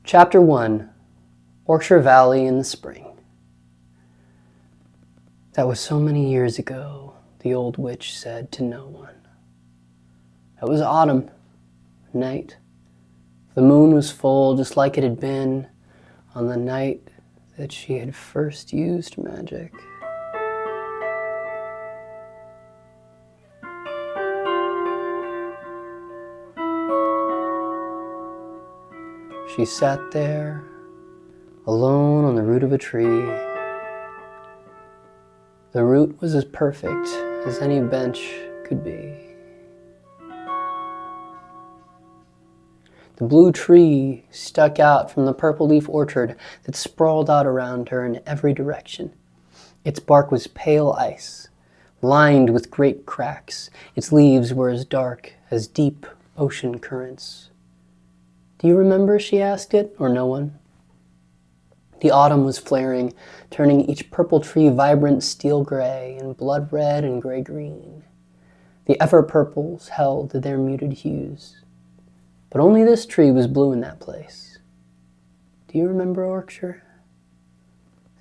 Chapter 1, Orcshire Valley in the Spring. That was so many years ago, the old witch said to no one. It was autumn, night. The moon was full, just like it had been on the night that she had first used magic. She sat there, alone on the root of a tree. The root was as perfect as any bench could be. The blue tree stuck out from the purple leaf orchard that sprawled out around her in every direction. Its bark was pale ice, lined with great cracks. Its leaves were as dark as deep ocean currents. Do you remember, she asked it, or no one? The autumn was flaring, turning each purple tree vibrant steel gray and blood red and gray-green. The ever-purples held their muted hues. But only this tree was blue in that place. Do you remember Orcshire?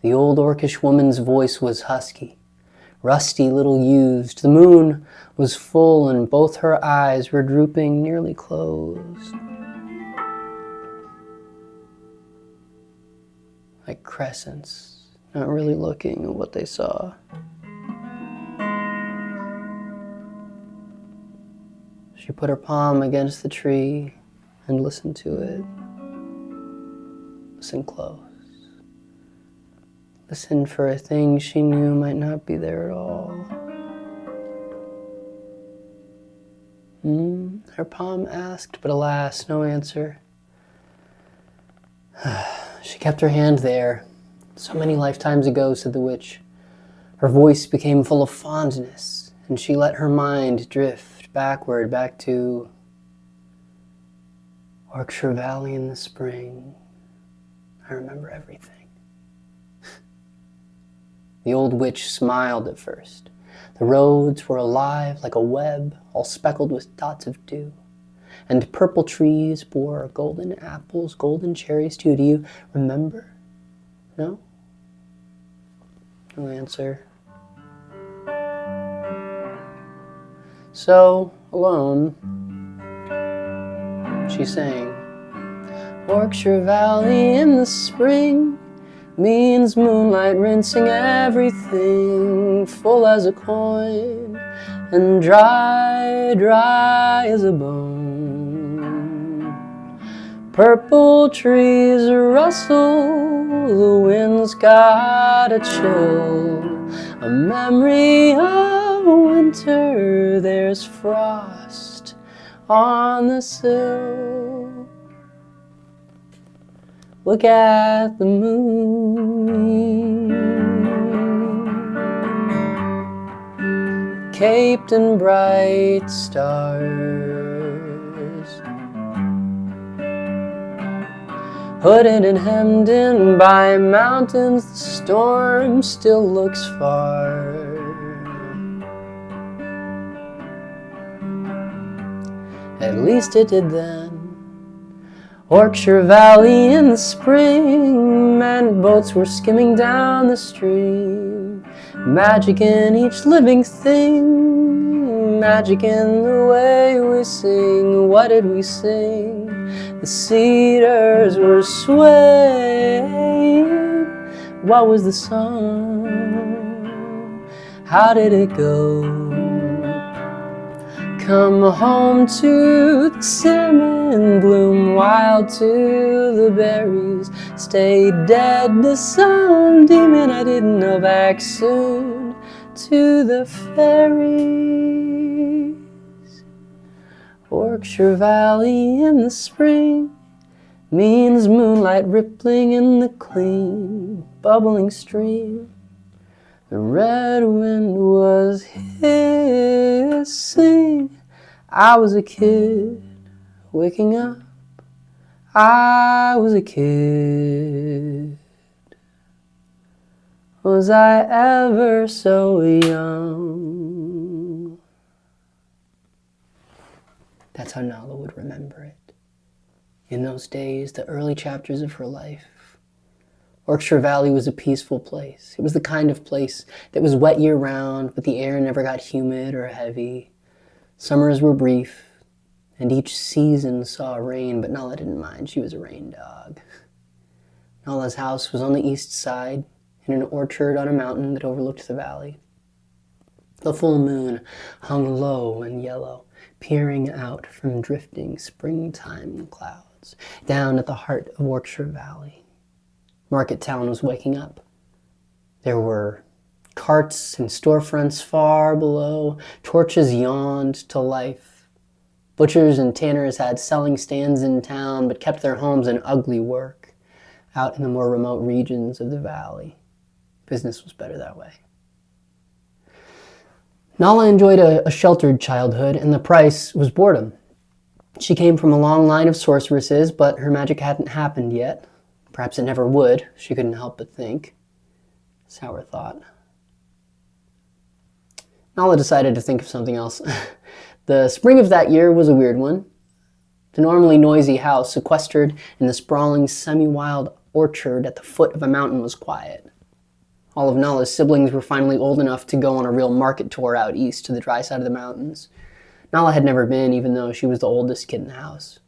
The old orcish woman's voice was husky, rusty little used. The moon was full and both her eyes were drooping, nearly closed. Like crescents, not really looking at what they saw. She put her palm against the tree and listened to it. Listen close. Listen for a thing she knew might not be there at all. Her palm asked, but alas, no answer. She kept her hand there. So many lifetimes ago, said the witch. Her voice became full of fondness, and she let her mind drift backward, back to Orcshire Valley in the spring. I remember everything. The old witch smiled at first. The roads were alive like a web, all speckled with dots of dew. And purple trees bore golden apples, golden cherries too. Do you remember? No? No answer. So, alone, she sang, Orcshire Valley in the spring means moonlight rinsing everything, full as a coin and dry, dry as a bone. Purple trees rustle, the wind's got a chill, a memory of winter, there's frost on the sill. Look at the moon, caped in bright stars, hooded and hemmed in by mountains, the storm still looks far. At least it did then. Orcshire Valley in the spring meant boats were skimming down the stream. Magic in each living thing, magic in the way we sing. What did we sing? The cedars were swaying. What was the song? How did it go? Come home to the salmon, bloom wild to the berries, stay dead to some demon I didn't know, back soon to the fairies. Orcshire Valley in the spring means moonlight rippling in the clean, bubbling stream. The red wind was hissing. I was a kid waking up. I was a kid. Was I ever so young? That's how Nala would remember it. in those days, the early chapters of her life. Orcshire Valley was a peaceful place. It was the kind of place that was wet year-round, but the air never got humid or heavy. Summers were brief, and each season saw rain, but Nala didn't mind. She was a rain dog. Nala's house was on the east side, in an orchard on a mountain that overlooked the valley. The full moon hung low and yellow, peering out from drifting springtime clouds, down at the heart of Orcshire Valley. Market Town was waking up. There were carts and storefronts far below. Torches yawned to life. Butchers and tanners had selling stands in town, but kept their homes in ugly work, out in the more remote regions of the valley. Business was better that way. Nala enjoyed a sheltered childhood, and the price was boredom. She came from a long line of sorceresses, but her magic hadn't happened yet. Perhaps it never would, she couldn't help but think. Sour thought. Nala decided to think of something else. The spring of that year was a weird one. The normally noisy house, sequestered in the sprawling semi-wild orchard at the foot of a mountain, was quiet. All of Nala's siblings were finally old enough to go on a real market tour out east to the dry side of the mountains. Nala had never been, even though she was the oldest kid in the house.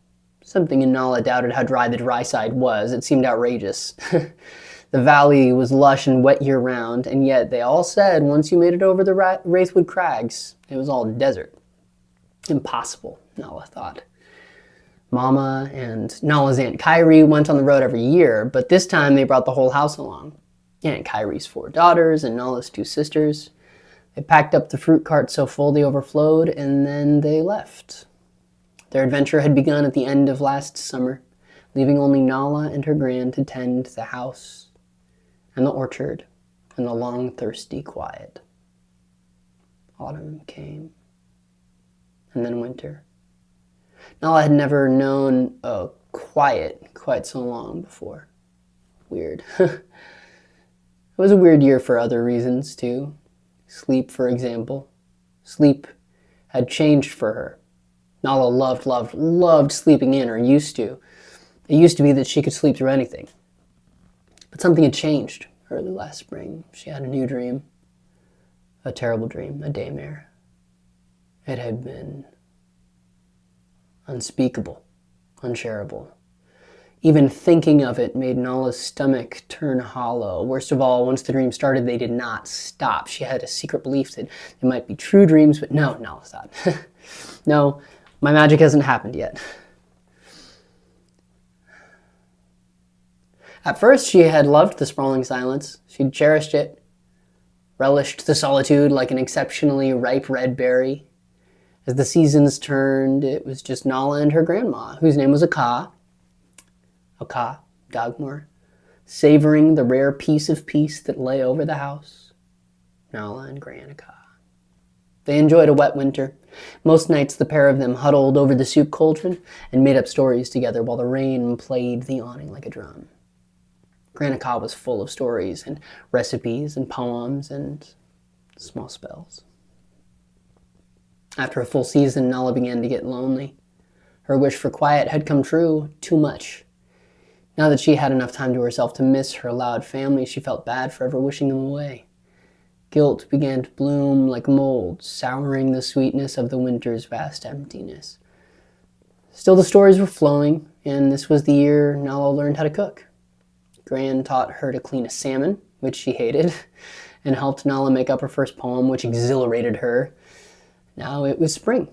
Something in Nala doubted how dry the dry side was. It seemed outrageous. The valley was lush and wet year-round, and yet they all said once you made it over the Wraithwood Crags, it was all desert. Impossible, Nala thought. Mama and Nala's Aunt Kyrie went on the road every year, but this time they brought the whole house along. Aunt Kyrie's 4 daughters and Nala's 2 sisters. They packed up the fruit cart so full they overflowed, and then they left. Their adventure had begun at the end of last summer, leaving only Nala and her gran to tend the house and the orchard and the long, thirsty quiet. Autumn came, and then winter. Nala had never known a quiet quite so long before. Weird. It was a weird year for other reasons, too. Sleep, for example. Sleep had changed for her. Nala loved sleeping in, or used to. It used to be that she could sleep through anything. But something had changed early last spring. She had a new dream. A terrible dream, a daymare. It had been unspeakable, unshareable. Even thinking of it made Nala's stomach turn hollow. Worst of all, once the dream started, they did not stop. She had a secret belief that they might be true dreams, but no, Nala thought. No, my magic hasn't happened yet. At first, she had loved the sprawling silence. She'd cherished it, relished the solitude like an exceptionally ripe red berry. As the seasons turned, it was just Nala and her grandma, whose name was Aka, Dogmore, savoring the rare piece of peace that lay over the house. Nala and Gran Aka. They enjoyed a wet winter. Most nights the pair of them huddled over the soup cauldron and made up stories together while the rain played the awning like a drum. Gran Aka was full of stories and recipes and poems and small spells. After a full season, Nala began to get lonely. Her wish for quiet had come true too much. Now that she had enough time to herself to miss her loud family, she felt bad for ever wishing them away. Guilt began to bloom like mold, souring the sweetness of the winter's vast emptiness. Still, the stories were flowing, and this was the year Nala learned how to cook. Gran taught her to clean a salmon, which she hated, and helped Nala make up her first poem, which exhilarated her. Now it was spring,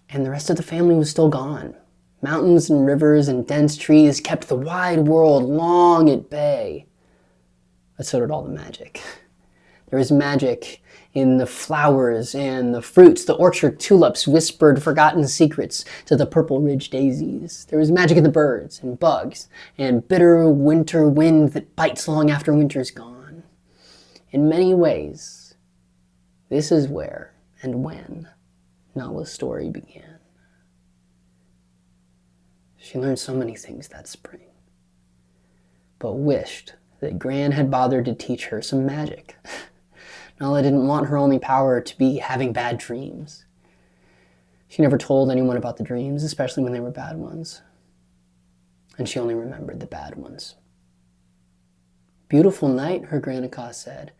and the rest of the family was still gone. Mountains and rivers and dense trees kept the wide world long at bay. But so did all the magic. There was magic in the flowers and the fruits. The orchard tulips whispered forgotten secrets to the purple ridge daisies. There was magic in the birds and bugs and bitter winter wind that bites long after winter's gone. In many ways, this is where and when Nala's story began. She learned so many things that spring, but wished that Gran had bothered to teach her some magic. Nala didn't want her only power to be having bad dreams. She never told anyone about the dreams, especially when they were bad ones. and she only remembered the bad ones. "Beautiful night," her grandpa said,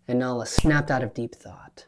and Nala snapped out of deep thought.